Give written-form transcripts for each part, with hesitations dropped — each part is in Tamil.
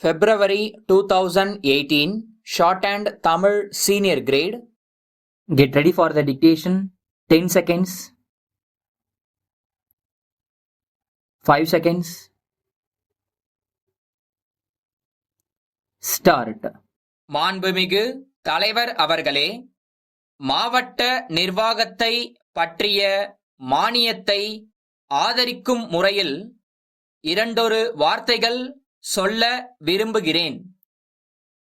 February 2018 Shorthand Tamil Senior Grade. Get ready for the dictation. 10 seconds. 5 seconds. Start. மாண்புமிகு தலைவர் அவர்களே, மாவட்ட நிர்வாகத்தை பற்றிய மானியத்தை ஆதரிக்கும் முறையில் இரண்டொரு வார்த்தைகள் சொல்ல விரும்புகிறேன்.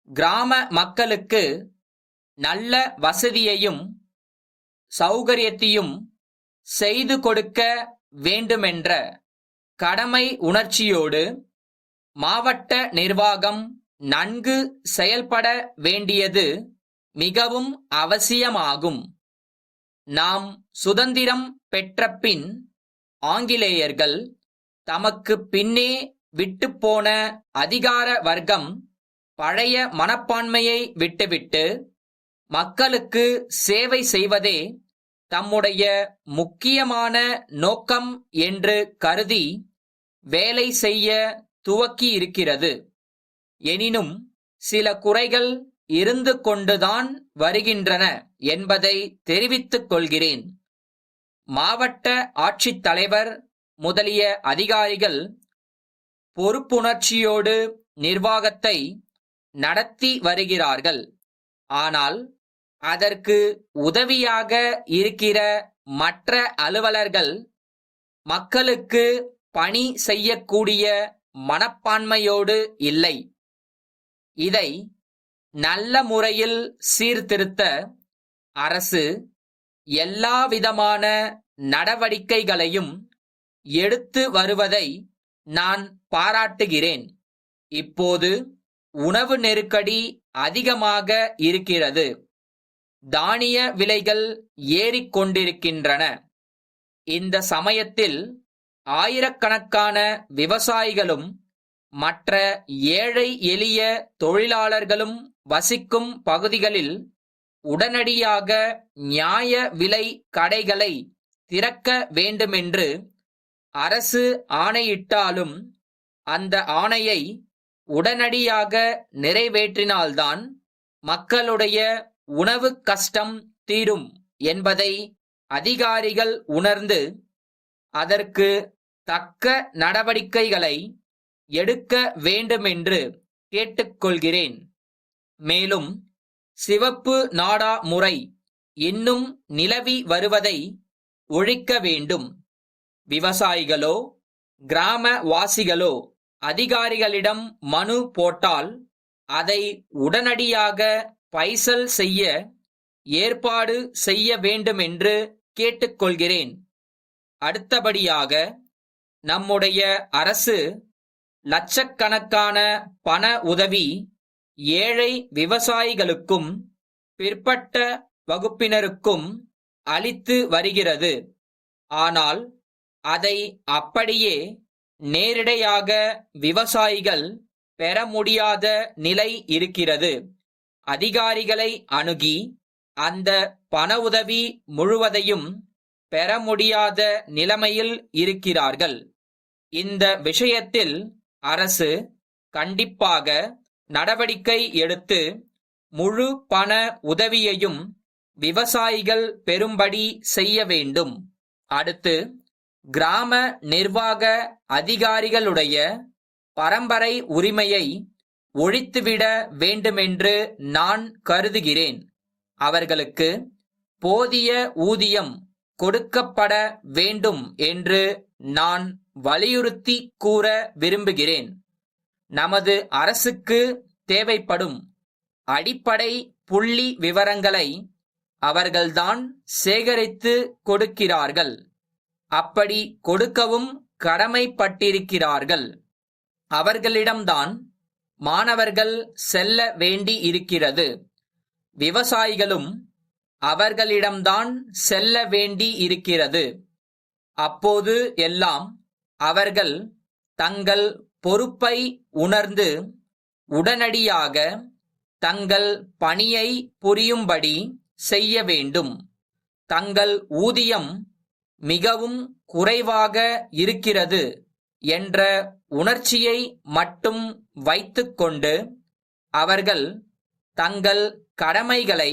கிராம மக்களுக்கு நல்ல வசதியையும் சௌகரியத்தையும் செய்து கொடுக்க வேண்டுமென்ற கடமை உணர்ச்சியோடு மாவட்ட நிர்வாகம் நன்கு செயல்பட வேண்டியது மிகவும் அவசியமாகும். நாம் சுதந்திரம் பெற்றபின் ஆங்கிலேயர்கள் தமக்கு பின்னே விட்டுப்போன அதிகார வர்க்கம் பழைய மனப்பான்மையை விட்டுவிட்டு மக்களுக்கு சேவை செய்வதே தம்முடைய முக்கியமான நோக்கம் என்று கருதி வேலை செய்ய துவக்கியிருக்கிறது. எனினும் சில குறைகள் இருந்து கொண்டுதான் வருகின்றன என்பதை தெரிவித்துக் கொள்கிறேன். மாவட்ட ஆட்சித்தலைவர் முதலிய அதிகாரிகள் பொறுப்புணர்ச்சியோடு நிர்வாகத்தை நடத்தி வருகிறார்கள். ஆனால் அதற்கு உதவியாக இருக்கிற மற்ற அலுவலர்கள் மக்களுக்கு பணி செய்யக்கூடிய மனப்பான்மையோடு இல்லை. இதை நல்ல முறையில் சீர்திருத்த அரசு எல்லாவிதமான நடவடிக்கைகளையும் எடுத்து வருவதை நான் பாராட்டுகிறேன். இப்போது உணவு நெருக்கடி அதிகமாக இருக்கிறது. தானிய விலைகள் ஏறிக்கொண்டிருக்கின்றன. இந்த சமயத்தில் ஆயிரக்கணக்கான விவசாயிகளும் மற்ற ஏழை எளிய தொழிலாளர்களும் வசிக்கும் பகுதிகளில் உடனடியாக நியாய விலை கடைகளை திறக்க வேண்டுமென்று அரசு ஆணையிட்டாலும் அந்த ஆணையை உடனடியாக நிறைவேற்றினால்தான் மக்களுடைய உணவு கஷ்டம் தீரும் என்பதை அதிகாரிகள் உணர்ந்து அதற்கு தக்க நடவடிக்கைகளை எடுக்க வேண்டுமென்று கேட்டுக்கொள்கிறேன். மேலும் சிவப்பு நாடா முறை இன்னும் நிலவி வருவதை ஒழிக்க வேண்டும். விவசாயிகளோ கிராமவாசிகளோ அதிகாரிகளிடம் மனு போட்டால் அதை உடனடியாக பைசல் செய்ய ஏற்பாடு செய்ய வேண்டுமென்று கேட்டுக்கொள்கிறேன். அடுத்தபடியாக நம்முடைய அரசு லட்சக்கணக்கான பண உதவி ஏழை விவசாயிகளுக்கும் பிற்பட்ட வகுப்பினருக்கும் அளித்து வருகிறது. ஆனால் அதை அப்படியே நேரிடையாக விவசாயிகள் பெற முடியாத நிலை இருக்கிறது. அதிகாரிகளை அணுகி அந்த பண உதவி முழுவதையும் பெற முடியாத நிலைமையில் இருக்கிறார்கள். இந்த விஷயத்தில் அரசு கண்டிப்பாக நடவடிக்கை எடுத்து முழு பண உதவியையும் விவசாயிகள் பெறும்படி செய்ய வேண்டும். அடுத்து கிராம நிர்வாக அதிகாரிகளுடைய பரம்பரை உரிமையை ஒழித்துவிட வேண்டுமென்று நான் கருதுகிறேன். அவர்களுக்கு போதிய ஊதியம் கொடுக்கப்பட வேண்டும் என்று நான் வலியுறுத்தி கூற விரும்புகிறேன். நமது அரசுக்கு தேவைப்படும் அடிப்படை புள்ளி விவரங்களை அவர்கள்தான் சேகரித்து கொடுக்கிறார்கள். அப்படி கொடுக்கவும் கடமைப்பட்டிருக்கிறார்கள். அவர்களிடம்தான் மாணவர்கள் செல்ல வேண்டி இருக்கிறது. விவசாயிகளும் அவர்களிடம்தான் செல்ல வேண்டி இருக்கிறது. அப்போது எல்லாம் அவர்கள் தங்கள் பொறுப்பை உணர்ந்து உடனடியாக தங்கள் பணியை புரியும்படி செய்ய வேண்டும். தங்கள் ஊதியம் மிகவும் குறைவாக இருக்கிறது என்ற உணர்ச்சியை மட்டும் வைத்துக்கொண்டு அவர்கள் தங்கள் கடமைகளை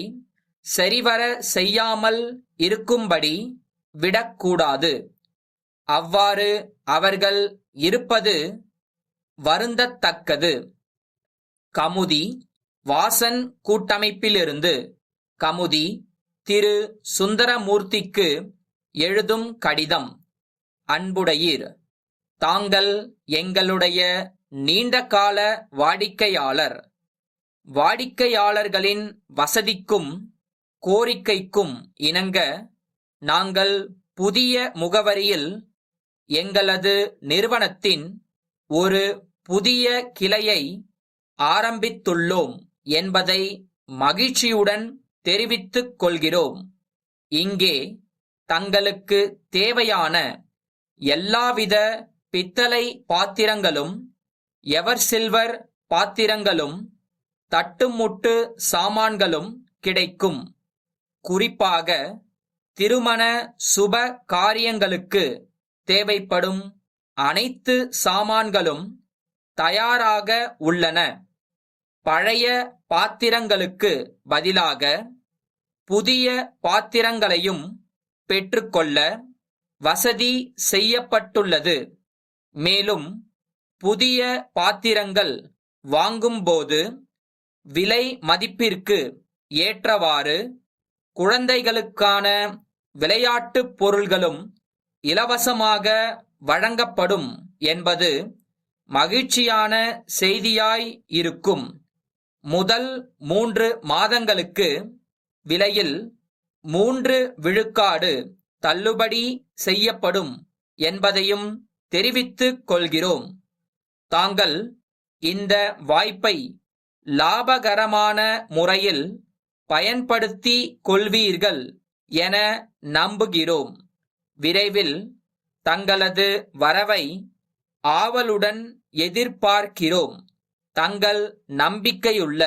சரிவர செய்யாமல் இருக்கும்படி விடக்கூடாது. அவ்வாறு அவர்கள் இருப்பது வருந்தத்தக்கது. கமுதி வாசன் கூட்டமைப்பிலிருந்து கமுதி திரு சுந்தரமூர்த்திக்கு எழுதும் கடிதம். அன்புடையீர், தாங்கள் எங்களுடைய நீண்டகால வாடிக்கையாளர். வாடிக்கையாளர்களின் வசதிக்கும் கோரிக்கைக்கும் இணங்க நாங்கள் புதிய முகவரியில் எங்களது நிறுவனத்தின் ஒரு புதிய கிளையை ஆரம்பித்துள்ளோம் என்பதை மகிழ்ச்சியுடன் தெரிவித்துக் கொள்கிறோம். இங்கே தங்களுக்கு தேவையான எல்லாவித பித்தளை பாத்திரங்களும் எவர் சில்வர் பாத்திரங்களும் தட்டுமுட்டு சாமான்களும் கிடைக்கும். குறிப்பாக திருமண சுப காரியங்களுக்கு தேவைப்படும் அனைத்து சாமான்களும் தயாராக உள்ளன. பழைய பாத்திரங்களுக்கு பதிலாக புதிய பாத்திரங்களையும் பெற்றுக்கொள்ள வசதி செய்யப்பட்டுள்ளது. மேலும் புதிய பாத்திரங்கள் வாங்கும்போது விலை மதிப்பிற்கு ஏற்றவாறு குழந்தைகளுக்கான விளையாட்டுப் பொருள்களும் இலவசமாக வழங்கப்படும் என்பது மகிழ்ச்சியான செய்தியாய் இருக்கும். முதல் 3 மாதங்களுக்கு விலையில் 3 விழுக்காடு தள்ளுபடி செய்யப்படும் என்பதையும் தெரிவித்துக் கொள்கிறோம். தாங்கள் இந்த வாய்ப்பை லாபகரமான முறையில் பயன்படுத்திக் கொள்வீர்கள் என நம்புகிறோம். விரைவில் தங்களது வரவை ஆவலுடன் எதிர்பார்க்கிறோம். தங்கள் நம்பிக்கையுள்ள